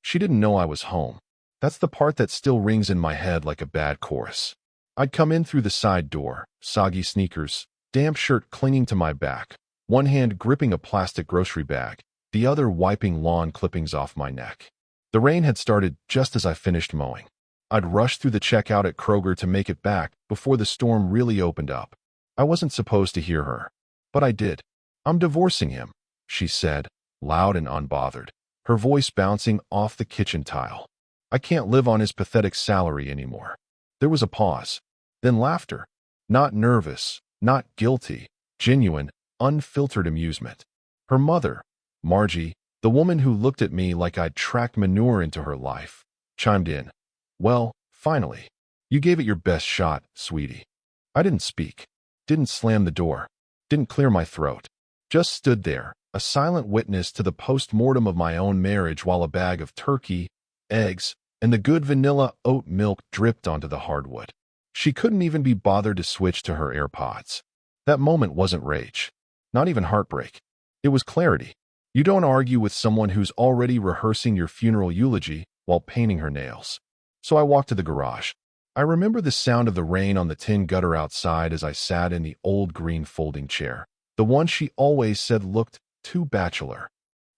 She didn't know I was home. That's the part that still rings in my head like a bad chorus. I'd come in through the side door, soggy sneakers, damp shirt clinging to my back, one hand gripping a plastic grocery bag, the other wiping lawn clippings off my neck. The rain had started just as I finished mowing. I'd rushed through the checkout at Kroger to make it back before the storm really opened up. I wasn't supposed to hear her, but I did. "I'm divorcing him," she said, loud and unbothered, her voice bouncing off the kitchen tile. "I can't live on his pathetic salary anymore." There was a pause, then laughter. Not nervous, not guilty, genuine, unfiltered amusement. Her mother, Margie, the woman who looked at me like I'd tracked manure into her life, chimed in. "Well, finally. You gave it your best shot, sweetie." I didn't speak, didn't slam the door, didn't clear my throat. Just stood there, a silent witness to the post-mortem of my own marriage while a bag of turkey, eggs, and the good vanilla oat milk dripped onto the hardwood. She couldn't even be bothered to switch to her AirPods. That moment wasn't rage, not even heartbreak. It was clarity. You don't argue with someone who's already rehearsing your funeral eulogy while painting her nails. So I walked to the garage. I remember the sound of the rain on the tin gutter outside as I sat in the old green folding chair, the one she always said looked too bachelor.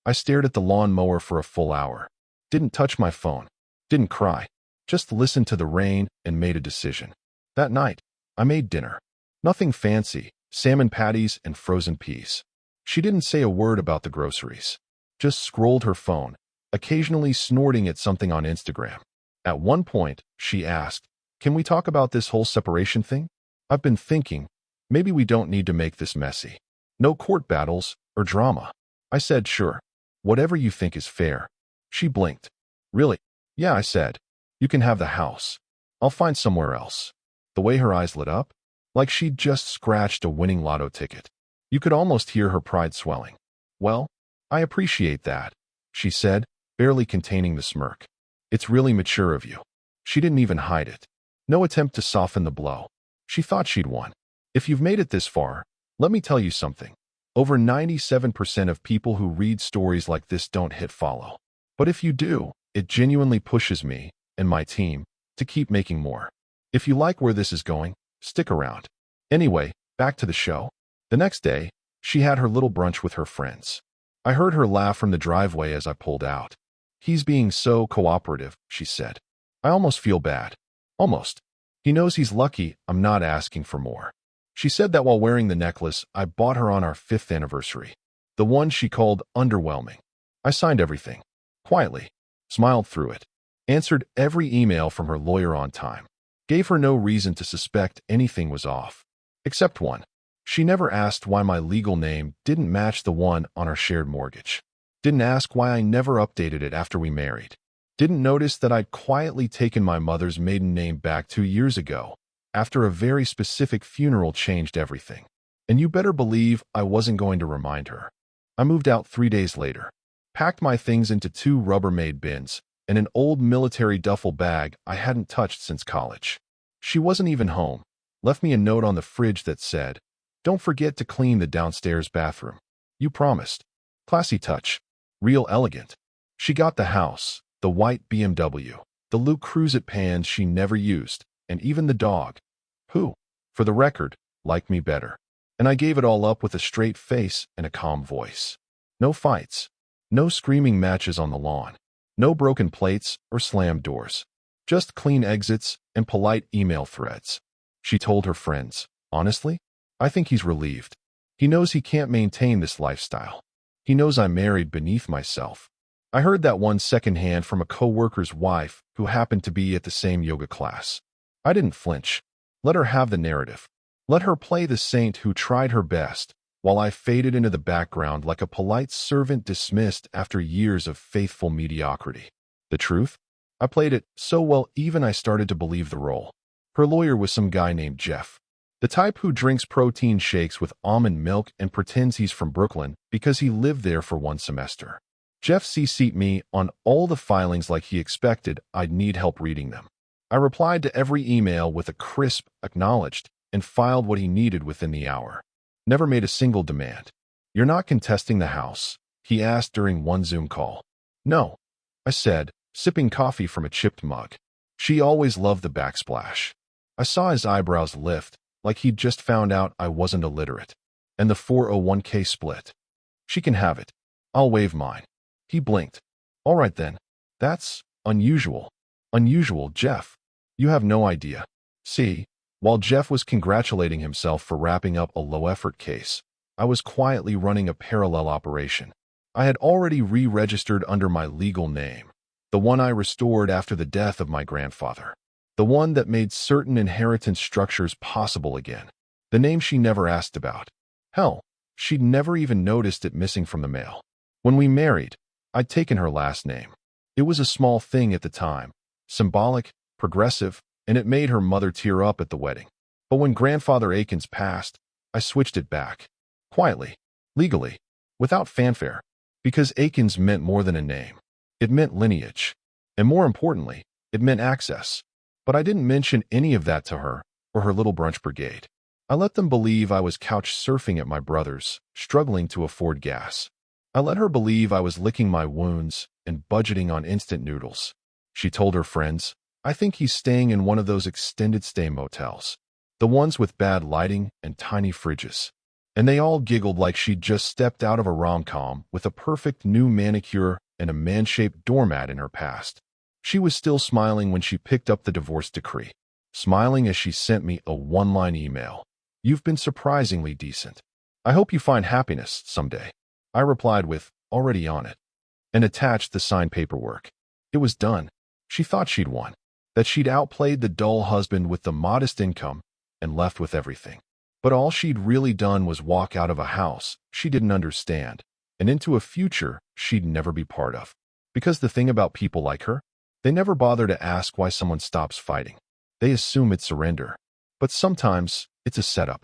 I stared at the lawn mower for a full hour. Didn't touch my phone. Didn't cry. Just listened to the rain and made a decision. That night, I made dinner. Nothing fancy, salmon patties and frozen peas. She didn't say a word about the groceries. Just scrolled her phone, occasionally snorting at something on Instagram. At one point, she asked, "Can we talk about this whole separation thing? I've been thinking, maybe we don't need to make this messy. No court battles or drama." I said, "Sure. Whatever you think is fair." She blinked. "Really?" "Yeah," I said. "You can have the house. I'll find somewhere else." The way her eyes lit up, like she'd just scratched a winning lotto ticket. You could almost hear her pride swelling. "Well, I appreciate that," she said, barely containing the smirk. "It's really mature of you." She didn't even hide it. No attempt to soften the blow. She thought she'd won. If you've made it this far, let me tell you something. Over 97% of people who read stories like this don't hit follow. But if you do, it genuinely pushes me and my team to keep making more. If you like where this is going, stick around. Anyway, back to the show. The next day, she had her little brunch with her friends. I heard her laugh from the driveway as I pulled out. "He's being so cooperative," she said. "I almost feel bad. Almost. He knows he's lucky I'm not asking for more." She said that while wearing the necklace I bought her on our 5th anniversary. The one she called underwhelming. I signed everything. Quietly. Smiled through it. Answered every email from her lawyer on time. Gave her no reason to suspect anything was off. Except one. She never asked why my legal name didn't match the one on our shared mortgage. Didn't ask why I never updated it after we married. Didn't notice that I'd quietly taken my mother's maiden name back 2 years ago, after a very specific funeral changed everything. And you better believe I wasn't going to remind her. I moved out 3 days later. Packed my things into 2 Rubbermaid bins and an old military duffel bag I hadn't touched since college. She wasn't even home. Left me a note on the fridge that said, "Don't forget to clean the downstairs bathroom. You promised." Classy touch. Real elegant. She got the house, the white BMW, the Luke Cruzit pans she never used, and even the dog, who, for the record, liked me better. And I gave it all up with a straight face and a calm voice. No fights. No screaming matches on the lawn. No broken plates or slammed doors. Just clean exits and polite email threads. She told her friends, "Honestly, I think he's relieved. He knows he can't maintain this lifestyle. He knows I'm married beneath myself." I heard that one secondhand from a coworker's wife who happened to be at the same yoga class. I didn't flinch. Let her have the narrative. Let her play the saint who tried her best, while I faded into the background like a polite servant dismissed after years of faithful mediocrity. The truth? I played it so well even I started to believe the role. Her lawyer was some guy named Jeff. The type who drinks protein shakes with almond milk and pretends he's from Brooklyn because he lived there for 1 semester. Jeff CC'd me on all the filings like he expected I'd need help reading them. I replied to every email with a crisp "acknowledged" and filed what he needed within the hour. Never made a single demand. "You're not contesting the house?" he asked during one Zoom call. "No," I said, sipping coffee from a chipped mug. She always loved the backsplash. I saw his eyebrows lift, like he'd just found out I wasn't illiterate. And the 401k split. She can have it. I'll waive mine. He blinked. All right then. That's unusual. Unusual, Jeff. You have no idea. See, while Jeff was congratulating himself for wrapping up a low-effort case, I was quietly running a parallel operation. I had already re-registered under my legal name, the one I restored after the death of my grandfather, the one that made certain inheritance structures possible again, the name she never asked about. Hell, she'd never even noticed it missing from the mail. When we married, I'd taken her last name. It was a small thing at the time, symbolic, progressive, and it made her mother tear up at the wedding. But when Grandfather Akins passed, I switched it back. Quietly, legally, without fanfare, because Akins meant more than a name. It meant lineage. And more importantly, it meant access. But I didn't mention any of that to her or her little brunch brigade. I let them believe I was couch surfing at my brother's, struggling to afford gas. I let her believe I was licking my wounds and budgeting on instant noodles. She told her friends, I think he's staying in one of those extended stay motels, the ones with bad lighting and tiny fridges. And they all giggled like she'd just stepped out of a rom-com with a perfect new manicure and a man-shaped doormat in her past. She was still smiling when she picked up the divorce decree, smiling as she sent me a one-line email. You've been surprisingly decent. I hope you find happiness someday. I replied with, already on it, and attached the signed paperwork. It was done. She thought she'd won, that she'd outplayed the dull husband with the modest income and left with everything. But all she'd really done was walk out of a house she didn't understand and into a future she'd never be part of. Because the thing about people like her, they never bother to ask why someone stops fighting. They assume it's surrender. But sometimes it's a setup.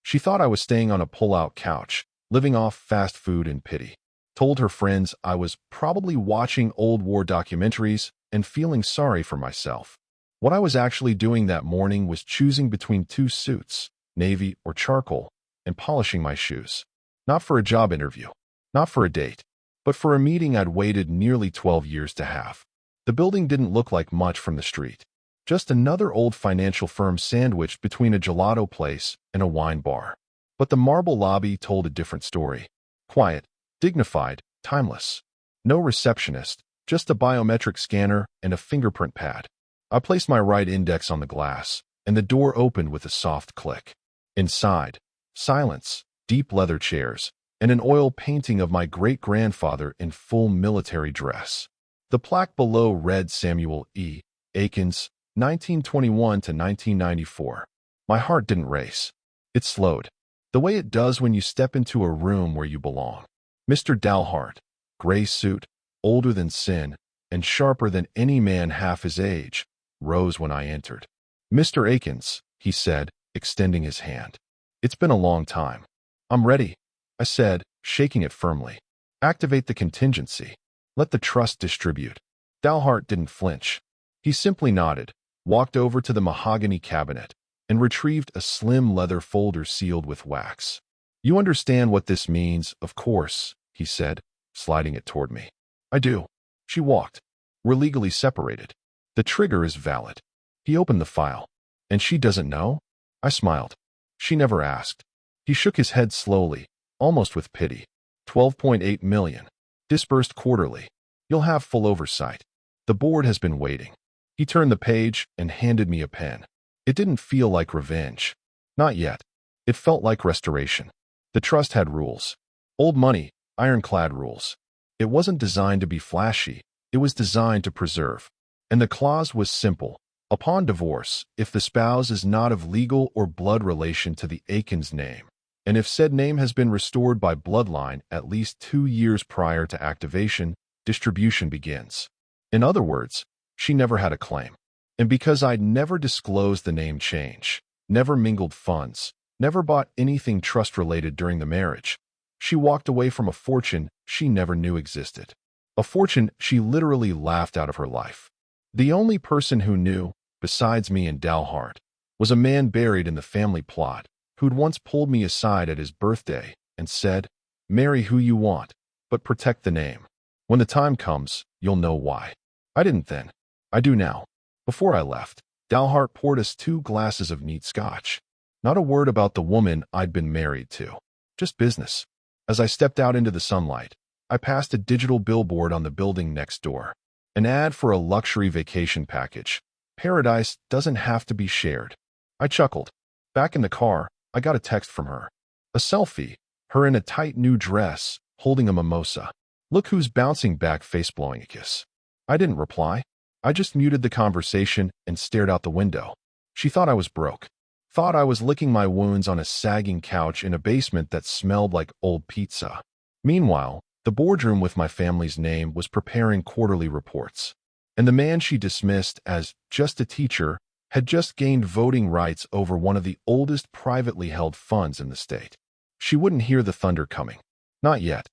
She thought I was staying on a pull-out couch, living off fast food and pity. Told her friends I was probably watching old war documentaries and feeling sorry for myself. What I was actually doing that morning was choosing between two suits, navy or charcoal, and polishing my shoes. Not for a job interview, not for a date, but for a meeting I'd waited nearly 12 years to have. The building didn't look like much from the street. Just another old financial firm sandwiched between a gelato place and a wine bar. But the marble lobby told a different story. Quiet, dignified, timeless. No receptionist, just a biometric scanner and a fingerprint pad. I placed my right index on the glass, and the door opened with a soft click. Inside, silence, deep leather chairs, and an oil painting of my great-grandfather in full military dress. The plaque below read Samuel E. Akins, 1921 to 1994. My heart didn't race. It slowed. The way it does when you step into a room where you belong. Mr. Dalhart, gray suit, older than sin, and sharper than any man half his age, rose when I entered. Mr. Akins, he said, extending his hand. It's been a long time. I'm ready, I said, shaking it firmly. Activate the contingency. Let the trust distribute. Dalhart didn't flinch. He simply nodded, walked over to the mahogany cabinet, and retrieved a slim leather folder sealed with wax. You understand what this means, of course, he said, sliding it toward me. I do. She walked. We're legally separated. The trigger is valid. He opened the file. And she doesn't know? I smiled. She never asked. He shook his head slowly, almost with pity. 12.8 million. Disbursed quarterly. You'll have full oversight. The board has been waiting. He turned the page and handed me a pen. It didn't feel like revenge. Not yet. It felt like restoration. The trust had rules. Old money, ironclad rules. It wasn't designed to be flashy. It was designed to preserve. And the clause was simple. Upon divorce, if the spouse is not of legal or blood relation to the Akins name, and if said name has been restored by bloodline at least 2 years prior to activation, distribution begins. In other words, she never had a claim. And because I'd never disclosed the name change, never mingled funds, never bought anything trust-related during the marriage, she walked away from a fortune she never knew existed. A fortune she literally laughed out of her life. The only person who knew, besides me and Dalhart, was a man buried in the family plot who'd once pulled me aside at his birthday and said, "Marry who you want, but protect the name. When the time comes, you'll know why." I didn't then. I do now. Before I left, Dalhart poured us 2 glasses of neat scotch. Not a word about the woman I'd been married to. Just business. As I stepped out into the sunlight, I passed a digital billboard on the building next door. An ad for a luxury vacation package. Paradise doesn't have to be shared. I chuckled. Back in the car, I got a text from her. A selfie, her in a tight new dress, holding a mimosa. Look who's bouncing back, face blowing a kiss. I didn't reply. I just muted the conversation and stared out the window. She thought I was broke. Thought I was licking my wounds on a sagging couch in a basement that smelled like old pizza. Meanwhile, the boardroom with my family's name was preparing quarterly reports. And the man she dismissed as just a teacher had just gained voting rights over one of the oldest privately held funds in the state. She wouldn't hear the thunder coming. Not yet.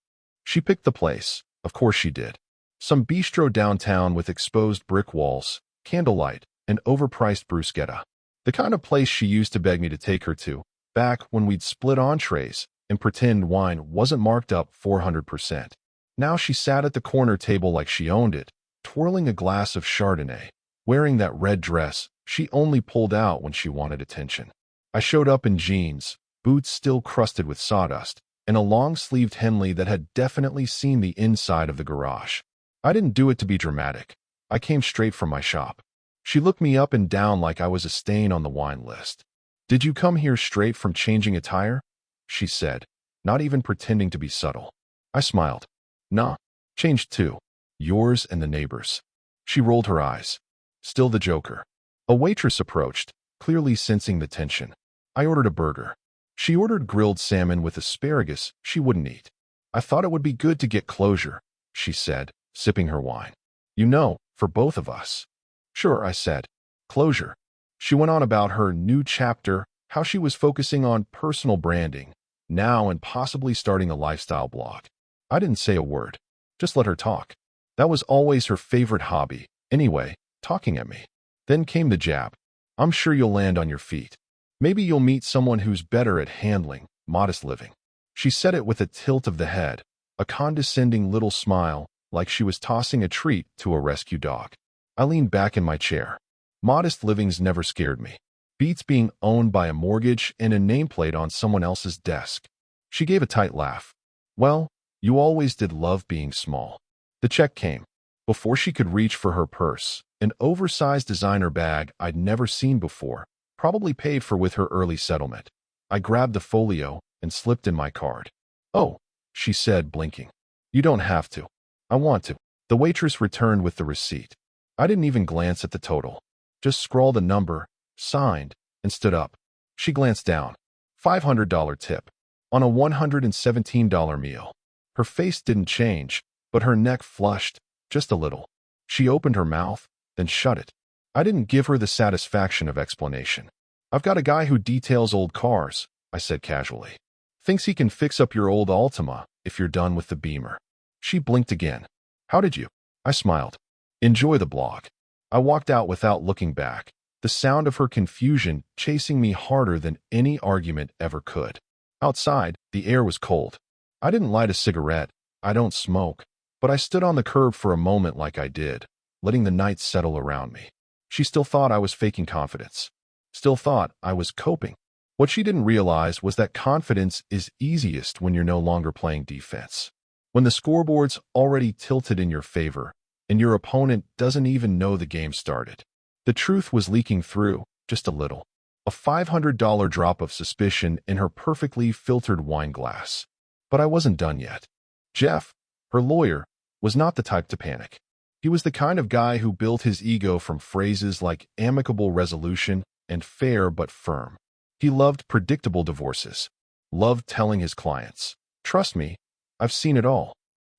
She picked the place. Of course she did. Some bistro downtown with exposed brick walls, candlelight, and overpriced bruschetta. The kind of place she used to beg me to take her to, back when we'd split entrees and pretend wine wasn't marked up 400%. Now she sat at the corner table like she owned it, twirling a glass of Chardonnay, wearing that red dress she only pulled out when she wanted attention. I showed up in jeans, boots still crusted with sawdust, and a long-sleeved Henley that had definitely seen the inside of the garage. I didn't do it to be dramatic. I came straight from my shop. She looked me up and down like I was a stain on the wine list. "Did you come here straight from changing a tire?" she said, not even pretending to be subtle. I smiled. "Nah, changed too. Yours and the neighbors." She rolled her eyes. Still the joker. A waitress approached, clearly sensing the tension. I ordered a burger. She ordered grilled salmon with asparagus she wouldn't eat. "I thought it would be good to get closure," she said, sipping her wine. "You know, for both of us." "Sure," I said. "Closure." She went on about her new chapter, how she was focusing on personal branding, now and possibly starting a lifestyle blog. I didn't say a word. Just let her talk. That was always her favorite hobby. Anyway, talking at me. Then came the jab. "I'm sure you'll land on your feet. Maybe you'll meet someone who's better at handling modest living." She said it with a tilt of the head, a condescending little smile, like she was tossing a treat to a rescue dog. I leaned back in my chair. Modest living's never scared me. Beats being owned by a mortgage and a nameplate on someone else's desk. She gave a tight laugh. "Well, you always did love being small." The check came. Before she could reach for her purse, an oversized designer bag I'd never seen before, probably paid for with her early settlement. I grabbed the folio and slipped in my card. "Oh," she said, blinking. "You don't have to." "I want to." The waitress returned with the receipt. I didn't even glance at the total. Just scrawled a number, signed, and stood up. She glanced down. $500 tip. On a $117 meal. Her face didn't change, but her neck flushed, just a little. She opened her mouth, then shut it. I didn't give her the satisfaction of explanation. "I've got a guy who details old cars," I said casually. "Thinks he can fix up your old Altima if you're done with the Beamer." She blinked again. "How did you?" I smiled. "Enjoy the blog." I walked out without looking back, the sound of her confusion chasing me harder than any argument ever could. Outside, the air was cold. I didn't light a cigarette. I don't smoke. But I stood on the curb for a moment like I did, letting the night settle around me. She still thought I was faking confidence. Still thought I was coping. What she didn't realize was that confidence is easiest when you're no longer playing defense. When the scoreboard's already tilted in your favor, and your opponent doesn't even know the game started. The truth was leaking through, just a little. A $500 drop of suspicion in her perfectly filtered wine glass. But I wasn't done yet. Jeff, her lawyer, was not the type to panic. He was the kind of guy who built his ego from phrases like amicable resolution and fair but firm. He loved predictable divorces. Loved telling his clients, "Trust me, I've seen it all."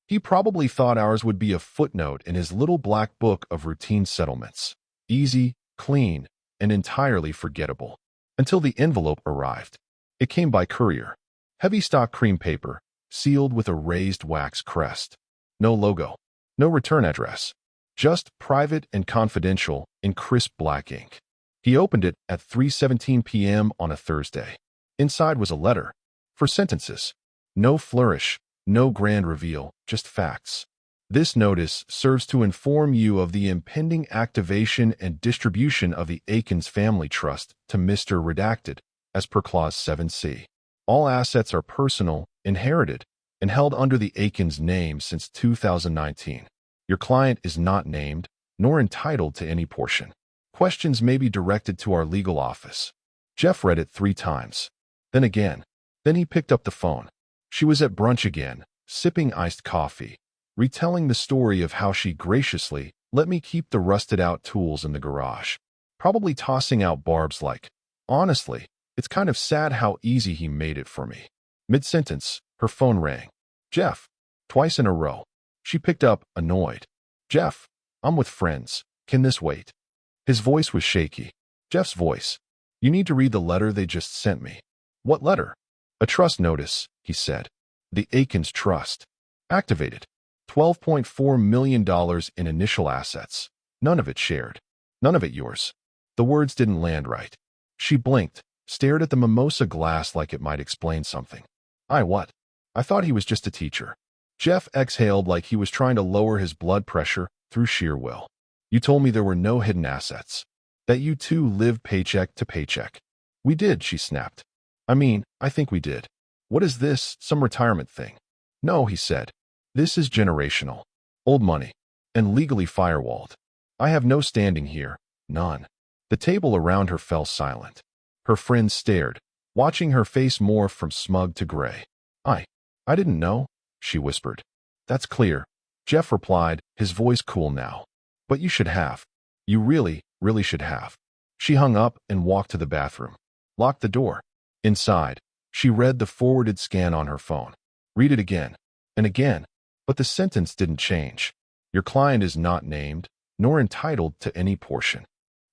He probably thought ours would be a footnote in his little black book of routine settlements. Easy, clean, and entirely forgettable. Until the envelope arrived. It came by courier. Heavy stock cream paper, sealed with a raised wax crest. No logo. No return address. Just private and confidential in crisp black ink. He opened it at 3:17 p.m. on a Thursday. Inside was a letter. 4 sentences. No flourish. No grand reveal, just facts. This notice serves to inform you of the impending activation and distribution of the Aikens Family Trust to Mr. Redacted, as per Clause 7C. All assets are personal, inherited, and held under the Aikens name since 2019. Your client is not named, nor entitled to any portion. Questions may be directed to our legal office. Jeff read it 3 times. Then again. Then he picked up the phone. She was at brunch again, sipping iced coffee, retelling the story of how she graciously let me keep the rusted-out tools in the garage, probably tossing out barbs like, "Honestly, it's kind of sad how easy he made it for me." Mid-sentence, her phone rang. "Jeff." Twice in a row. She picked up, annoyed. "Jeff, I'm with friends. Can this wait?" His voice was shaky. Jeff's voice. "You need to read the letter they just sent me." "What letter?" "A trust notice," he said. "The Aikens Trust. Activated. $12.4 million in initial assets. None of it shared. None of it yours." The words didn't land right. She blinked, stared at the mimosa glass like it might explain something. What? I thought he was just a teacher." Jeff exhaled like he was trying to lower his blood pressure through sheer will. "You told me there were no hidden assets. That you two lived paycheck to paycheck." "We did," she snapped. I think we did." "What is this, some retirement thing?" "No," he said. "This is generational. Old money. And legally firewalled. I have no standing here. None." The table around her fell silent. Her friends stared, watching her face morph from smug to gray. I didn't know," she whispered. "That's clear," Jeff replied, his voice cool now. "But you should have. You really, really should have." She hung up and walked to the bathroom. Locked the door. Inside, she read the forwarded scan on her phone. Read it again. And again. But the sentence didn't change. "Your client is not named, nor entitled to any portion."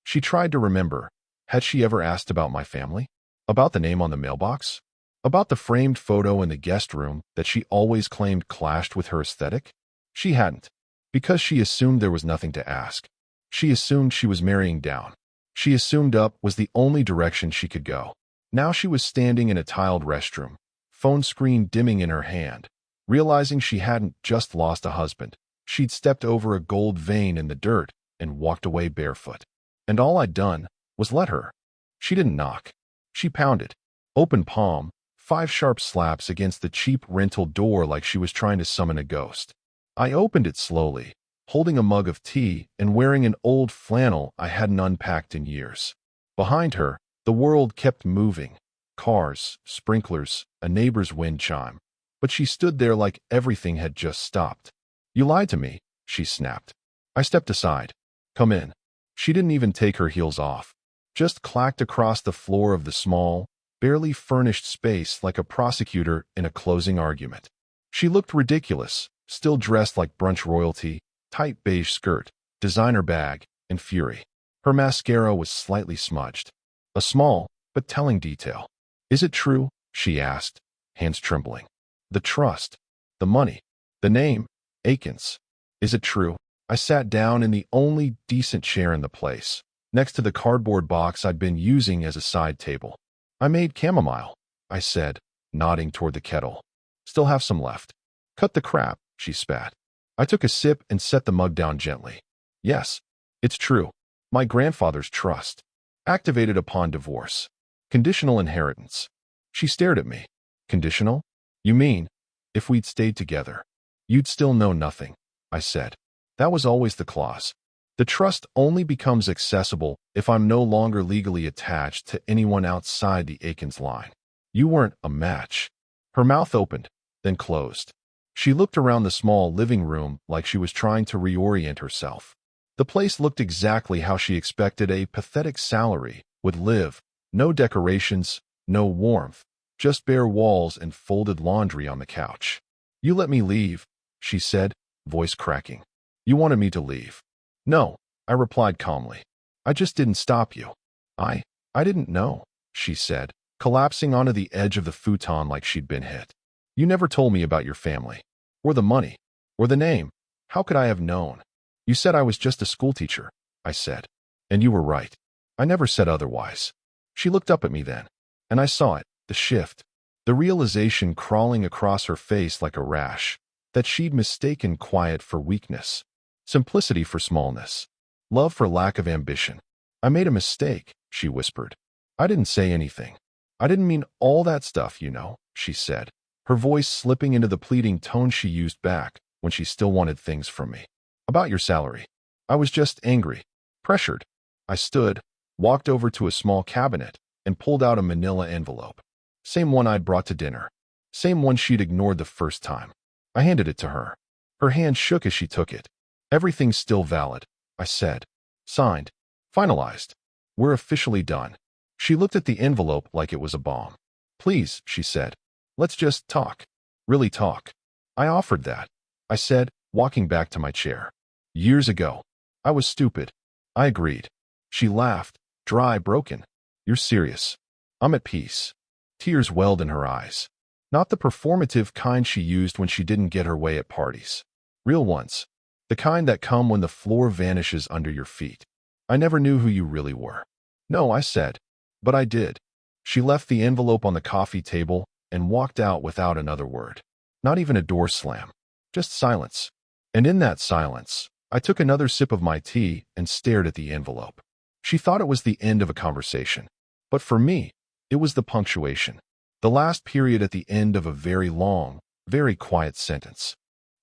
She tried to remember. Had she ever asked about my family? About the name on the mailbox? About the framed photo in the guest room that she always claimed clashed with her aesthetic? She hadn't. Because she assumed there was nothing to ask. She assumed she was marrying down. She assumed up was the only direction she could go. Now she was standing in a tiled restroom, phone screen dimming in her hand, realizing she hadn't just lost a husband. She'd stepped over a gold vein in the dirt and walked away barefoot. And all I'd done was let her. She didn't knock. She pounded. Open palm, 5 sharp slaps against the cheap rental door like she was trying to summon a ghost. I opened it slowly, holding a mug of tea and wearing an old flannel I hadn't unpacked in years. Behind her, the world kept moving. Cars, sprinklers, a neighbor's wind chime. But she stood there like everything had just stopped. "You lied to me," she snapped. I stepped aside. "Come in." She didn't even take her heels off. Just clacked across the floor of the small, barely furnished space like a prosecutor in a closing argument. She looked ridiculous, still dressed like brunch royalty, tight beige skirt, designer bag, and fury. Her mascara was slightly smudged. A small, but telling detail. "Is it true?" she asked, hands trembling. "The trust. The money. The name. Aikens. Is it true?" I sat down in the only decent chair in the place, next to the cardboard box I'd been using as a side table. "I made chamomile," I said, nodding toward the kettle. "Still have some left." "Cut the crap," she spat. I took a sip and set the mug down gently. "Yes, it's true. My grandfather's trust. Activated upon divorce. Conditional inheritance." She stared at me. "Conditional? You mean, if we'd stayed together, you'd still know nothing," I said. "That was always the clause. The trust only becomes accessible if I'm no longer legally attached to anyone outside the Aikens line. You weren't a match." Her mouth opened, then closed. She looked around the small living room like she was trying to reorient herself. The place looked exactly how she expected a pathetic salary would live. No decorations, no warmth, just bare walls and folded laundry on the couch. "You let me leave," she said, voice cracking. "You wanted me to leave." "No," I replied calmly. "I just didn't stop you." I didn't know," she said, collapsing onto the edge of the futon like she'd been hit. "You never told me about your family. Or the money. Or the name. How could I have known?" "You said I was just a schoolteacher," I said. "And you were right. I never said otherwise." She looked up at me then, and I saw it, the shift, the realization crawling across her face like a rash. that she'd mistaken quiet for weakness, simplicity for smallness, love for lack of ambition. "I made a mistake," she whispered. "I didn't say anything. I didn't mean all that stuff, you know," she said, her voice slipping into the pleading tone she used back when she still wanted things from me. "About your salary. I was just angry, pressured." I stood, walked over to a small cabinet, and pulled out a manila envelope. Same one I'd brought to dinner. Same one she'd ignored the first time. I handed it to her. Her hand shook as she took it. "Everything's still valid," I said. "Signed. Finalized. We're officially done." She looked at the envelope like it was a bomb. "Please," she said. "Let's just talk. Really talk." I offered that. I said, walking back to my chair. "Years ago. I was stupid." I agreed. She laughed, dry, broken. "You're serious." "I'm at peace." Tears welled in her eyes. Not the performative kind she used when she didn't get her way at parties. Real ones. The kind that come when the floor vanishes under your feet. "I never knew who you really were." "No," I said. "But I did." She left the envelope on the coffee table and walked out without another word. Not even a door slam. Just silence. And in that silence, I took another sip of my tea and stared at the envelope. She thought it was the end of a conversation. But for me, it was the punctuation. The last period at the end of a very long, very quiet sentence.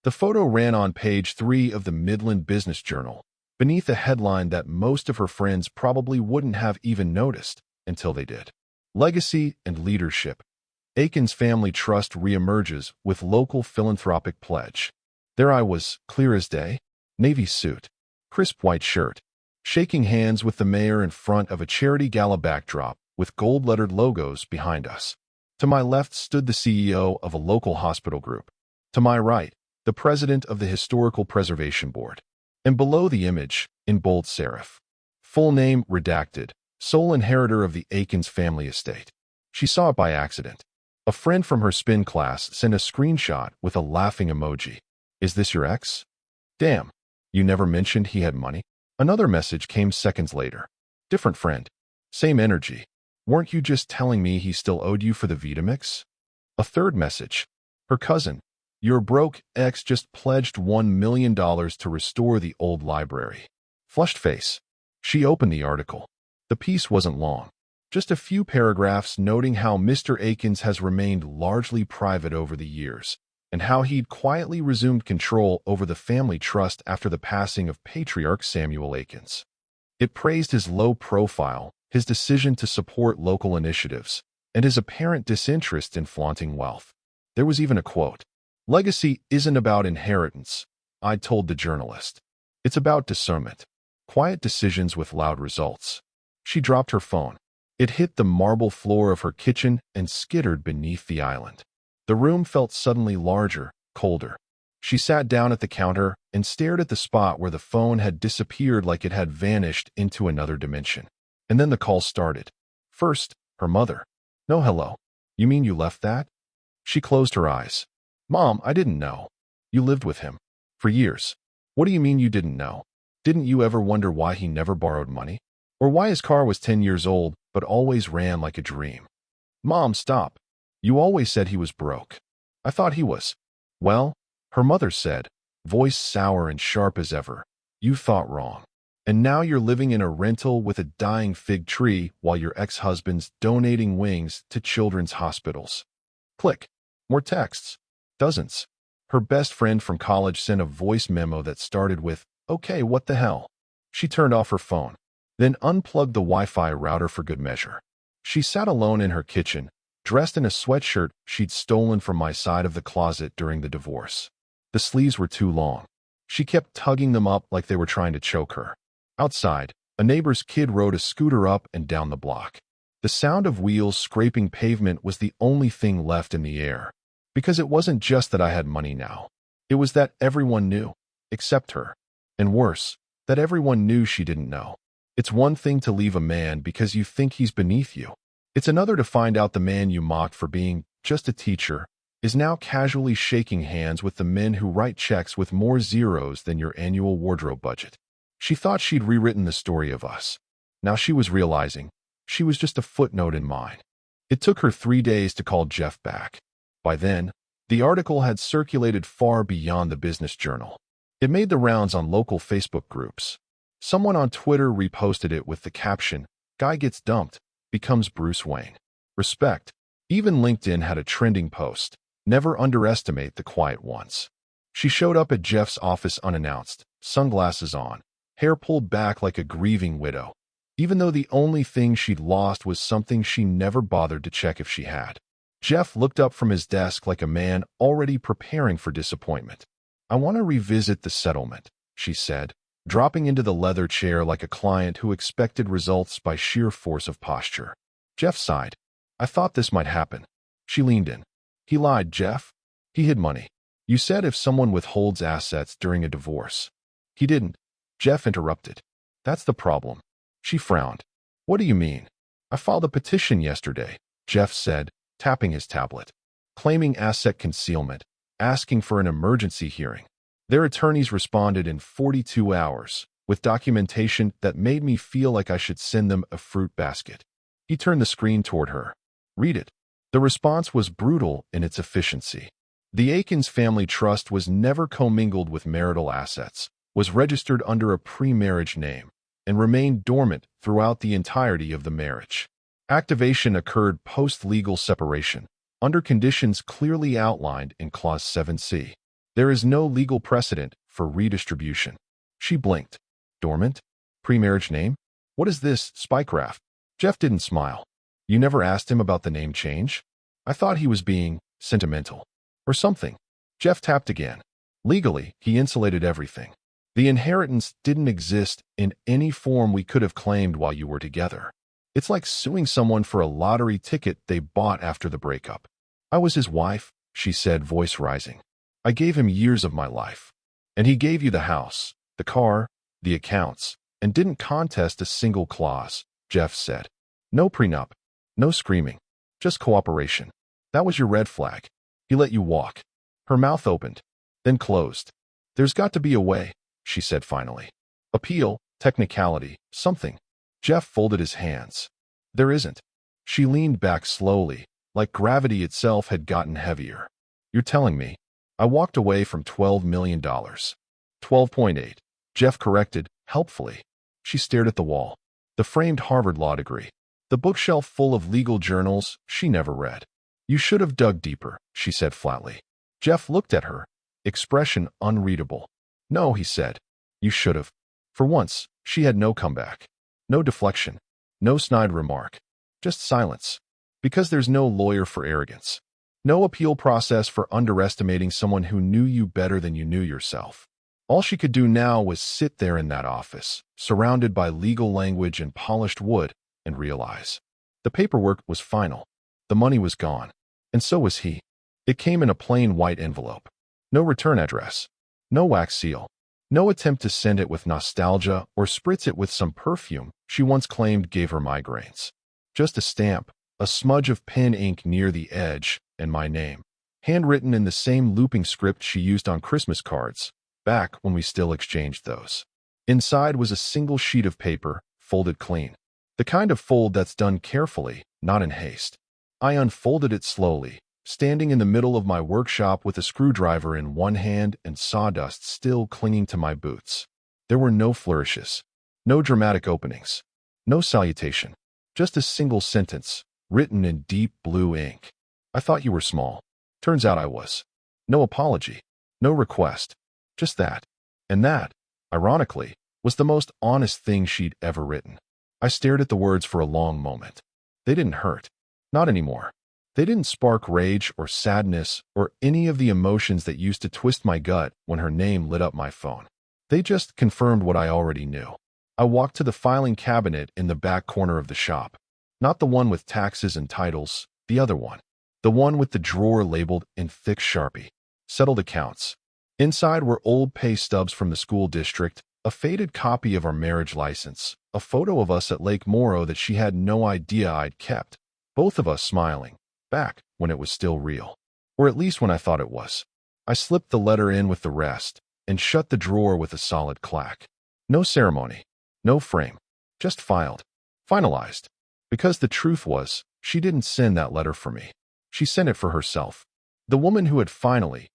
The photo ran on page 3 of the Midland Business Journal, beneath a headline that most of her friends probably wouldn't have even noticed until they did. "Legacy and Leadership. Aiken's Family Trust reemerges with local philanthropic pledge." There I was, clear as day, navy suit, crisp white shirt, shaking hands with the mayor in front of a charity gala backdrop with gold-lettered logos behind us. To my left stood the CEO of a local hospital group. To my right, the president of the Historical Preservation Board. And below the image, in bold serif, full name redacted, sole inheritor of the Aikens family estate. She saw it by accident. A friend from her spin class sent a screenshot with a laughing emoji. "Is this your ex? Damn, you never mentioned he had money." Another message came seconds later. Different friend. Same energy. "Weren't you just telling me he still owed you for the Vitamix?" A third message. Her cousin. "Your broke ex just pledged $1 million to restore the old library." Flushed face. She opened the article. The piece wasn't long. Just a few paragraphs noting how Mr. Aikens has remained largely private over the years, and how he'd quietly resumed control over the family trust after the passing of patriarch Samuel Aikens. It praised his low profile, his decision to support local initiatives, and his apparent disinterest in flaunting wealth. There was even a quote. "Legacy isn't about inheritance," I told the journalist. "It's about discernment. Quiet decisions with loud results." She dropped her phone. It hit the marble floor of her kitchen and skittered beneath the island. The room felt suddenly larger, colder. She sat down at the counter and stared at the spot where the phone had disappeared like it had vanished into another dimension. And then the call started. First, her mother. "No, hello. You mean you left that?" She closed her eyes. "Mom, I didn't know. You lived with him. For years." "What do you mean you didn't know? Didn't you ever wonder why he never borrowed money? Or why his car was 10 years old but always ran like a dream?" "Mom, stop. You always said he was broke." "I thought he was." "Well," her mother said, voice sour and sharp as ever, "you thought wrong. And now you're living in a rental with a dying fig tree while your ex-husband's donating wings to children's hospitals." Click. More texts. Dozens. Her best friend from college sent a voice memo that started with, "Okay, what the hell?" She turned off her phone, then unplugged the Wi-Fi router for good measure. She sat alone in her kitchen, dressed in a sweatshirt she'd stolen from my side of the closet during the divorce. The sleeves were too long. She kept tugging them up like they were trying to choke her. Outside, a neighbor's kid rode a scooter up and down the block. The sound of wheels scraping pavement was the only thing left in the air. Because it wasn't just that I had money now. It was that everyone knew, except her. And worse, that everyone knew she didn't know. It's one thing to leave a man because you think he's beneath you. It's another to find out the man you mocked for being just a teacher is now casually shaking hands with the men who write checks with more zeros than your annual wardrobe budget. She thought she'd rewritten the story of us. Now she was realizing she was just a footnote in mine. It took her 3 days to call Jeff back. By then, The article had circulated far beyond the business journal. It made the rounds on local Facebook groups. Someone on Twitter reposted it with the caption, "Guy gets dumped, becomes Bruce Wayne. Respect." Even LinkedIn had a trending post, "Never underestimate the quiet ones." She showed up at Jeff's office unannounced, sunglasses on, hair pulled back like a grieving widow, even though the only thing she'd lost was something she never bothered to check if she had. Jeff looked up from his desk like a man already preparing for disappointment. "I want to revisit the settlement," she said, dropping into the leather chair like a client who expected results by sheer force of posture. Jeff sighed. "I thought this might happen." She leaned in. "He lied, Jeff. He hid money. You said if someone withholds assets during a divorce." "He didn't," Jeff interrupted. "That's the problem." She frowned. "What do you mean?" "I filed a petition yesterday," Jeff said, tapping his tablet, claiming asset concealment, asking for an emergency hearing. Their attorneys responded in 42 hours, with documentation that made me feel like I should send them a fruit basket. He turned the screen toward her. "Read it." The response was brutal in its efficiency. The Aikens family trust was never commingled with marital assets, was registered under a pre-marriage name, and remained dormant throughout the entirety of the marriage. Activation occurred post-legal separation, under conditions clearly outlined in Clause 7C. There is no legal precedent for redistribution. She blinked. Dormant? Pre-marriage name? What is this, Spycraft? Jeff didn't smile. "You never asked him about the name change?" "I thought he was being sentimental. Or something." Jeff tapped again. "Legally, he insulated everything. The inheritance didn't exist in any form we could have claimed while you were together. It's like suing someone for a lottery ticket they bought after the breakup." "I was his wife," she said, voice rising. "I gave him years of my life. And he gave you the house, the car, the accounts, and didn't contest a single clause," Jeff said. "No prenup. No screaming. Just cooperation. That was your red flag. He let you walk." Her mouth opened, then closed. "There's got to be a way," she said finally. "Appeal, technicality, something." Jeff folded his hands. "There isn't." She leaned back slowly, like gravity itself had gotten heavier. "You're telling me." "I walked away from $12 million. 12.8. Jeff corrected, helpfully. She stared at the wall. The framed Harvard law degree. The bookshelf full of legal journals she never read. "You should have dug deeper," she said flatly. Jeff looked at her, expression unreadable. "No," he said. "You should have." For once, she had no comeback. No deflection. No snide remark. Just silence. Because there's no lawyer for arrogance. No appeal process for underestimating someone who knew you better than you knew yourself. All she could do now was sit there in that office, surrounded by legal language and polished wood, and realize. The paperwork was final. The money was gone. And so was he. It came in a plain white envelope. No return address. No wax seal. No attempt to send it with nostalgia or spritz it with some perfume she once claimed gave her migraines. Just a stamp, a smudge of pen ink near the edge, and my name. Handwritten in the same looping script she used on Christmas cards, back when we still exchanged those. Inside was a single sheet of paper, folded clean. The kind of fold that's done carefully, not in haste. I unfolded it slowly, standing in the middle of my workshop with a screwdriver in one hand and sawdust still clinging to my boots. There were no flourishes, no dramatic openings, no salutation, just a single sentence, written in deep blue ink. "I thought you were small. Turns out I was." No apology, no request, just that. And that, ironically, was the most honest thing she'd ever written. I stared at the words for a long moment. They didn't hurt. Not anymore. They didn't spark rage or sadness or any of the emotions that used to twist my gut when her name lit up my phone. They just confirmed what I already knew. I walked to the filing cabinet in the back corner of the shop. Not the one with taxes and titles, the other one. The one with the drawer labeled in thick Sharpie. Settled accounts. Inside were old pay stubs from the school district, a faded copy of our marriage license, a photo of us at Lake Moro that she had no idea I'd kept. Both of us smiling. Back when it was still real. Or at least when I thought it was. I slipped the letter in with the rest and shut the drawer with a solid clack. No ceremony. No frame. Just filed. Finalized. Because the truth was, she didn't send that letter for me. She sent it for herself. The woman who had finally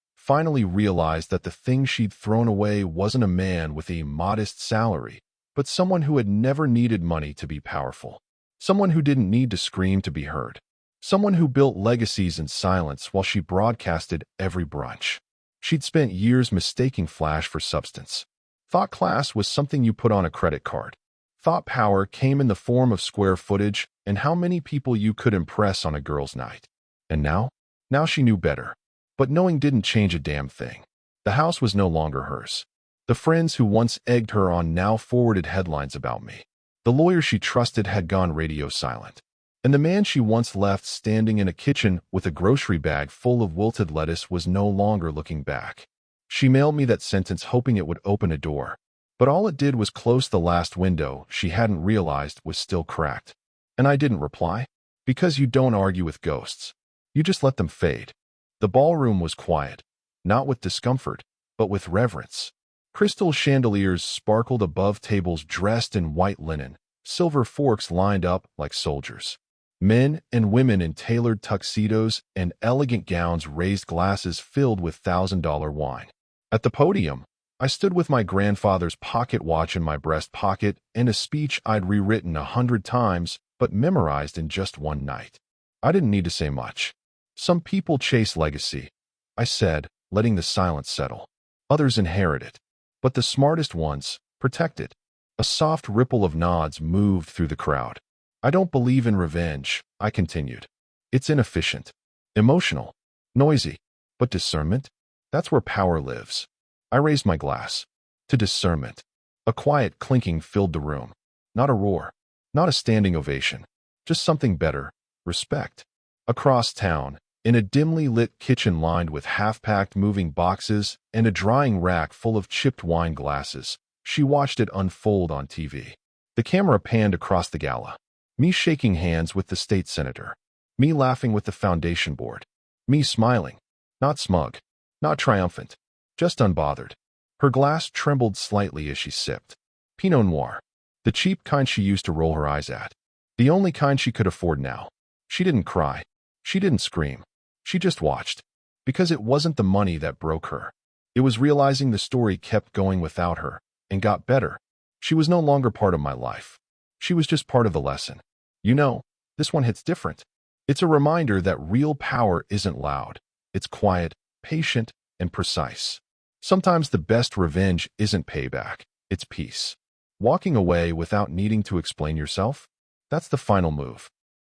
realized that the thing she'd thrown away wasn't a man with a modest salary, but someone who had never needed money to be powerful. Someone who didn't need to scream to be heard. Someone who built legacies in silence while she broadcasted every brunch. She'd spent years mistaking flash for substance. Thought class was something you put on a credit card. Thought power came in the form of square footage and how many people you could impress on a girl's night. And now? Now she knew better. But knowing didn't change a damn thing. The house was no longer hers. The friends who once egged her on now forwarded headlines about me. The lawyer she trusted had gone radio silent. And the man she once left standing in a kitchen with a grocery bag full of wilted lettuce was no longer looking back. She mailed me that sentence hoping it would open a door. But all it did was close the last window she hadn't realized was still cracked. And I didn't reply. Because you don't argue with ghosts. You just let them fade. The ballroom was quiet. Not with discomfort, but with reverence. Crystal chandeliers sparkled above tables dressed in white linen. Silver forks lined up like soldiers. Men and women in tailored tuxedos and elegant gowns raised glasses filled with $1,000 wine. At the podium, I stood with my grandfather's pocket watch in my breast pocket and a speech I'd rewritten 100 times but memorized in just one night. I didn't need to say much. Some people chase legacy, I said, letting the silence settle. Others inherit it. But the smartest ones protect it. A soft ripple of nods moved through the crowd. I don't believe in revenge, I continued. It's inefficient, emotional, noisy. But discernment? That's where power lives. I raised my glass. To discernment. A quiet clinking filled the room. Not a roar. Not a standing ovation. Just something better. Respect. Across town, in a dimly lit kitchen lined with half-packed moving boxes and a drying rack full of chipped wine glasses, she watched it unfold on TV. The camera panned across the gala. Me shaking hands with the state senator. Me laughing with the foundation board. Me smiling. Not smug. Not triumphant. Just unbothered. Her glass trembled slightly as she sipped. Pinot Noir. The cheap kind she used to roll her eyes at. The only kind she could afford now. She didn't cry. She didn't scream. She just watched. Because it wasn't the money that broke her. It was realizing the story kept going without her, and got better. She was no longer part of my life. She was just part of the lesson. You know, this one hits different. It's a reminder that real power isn't loud. It's quiet, patient, and precise. Sometimes the best revenge isn't payback. It's peace. Walking away without needing to explain yourself? That's the final move.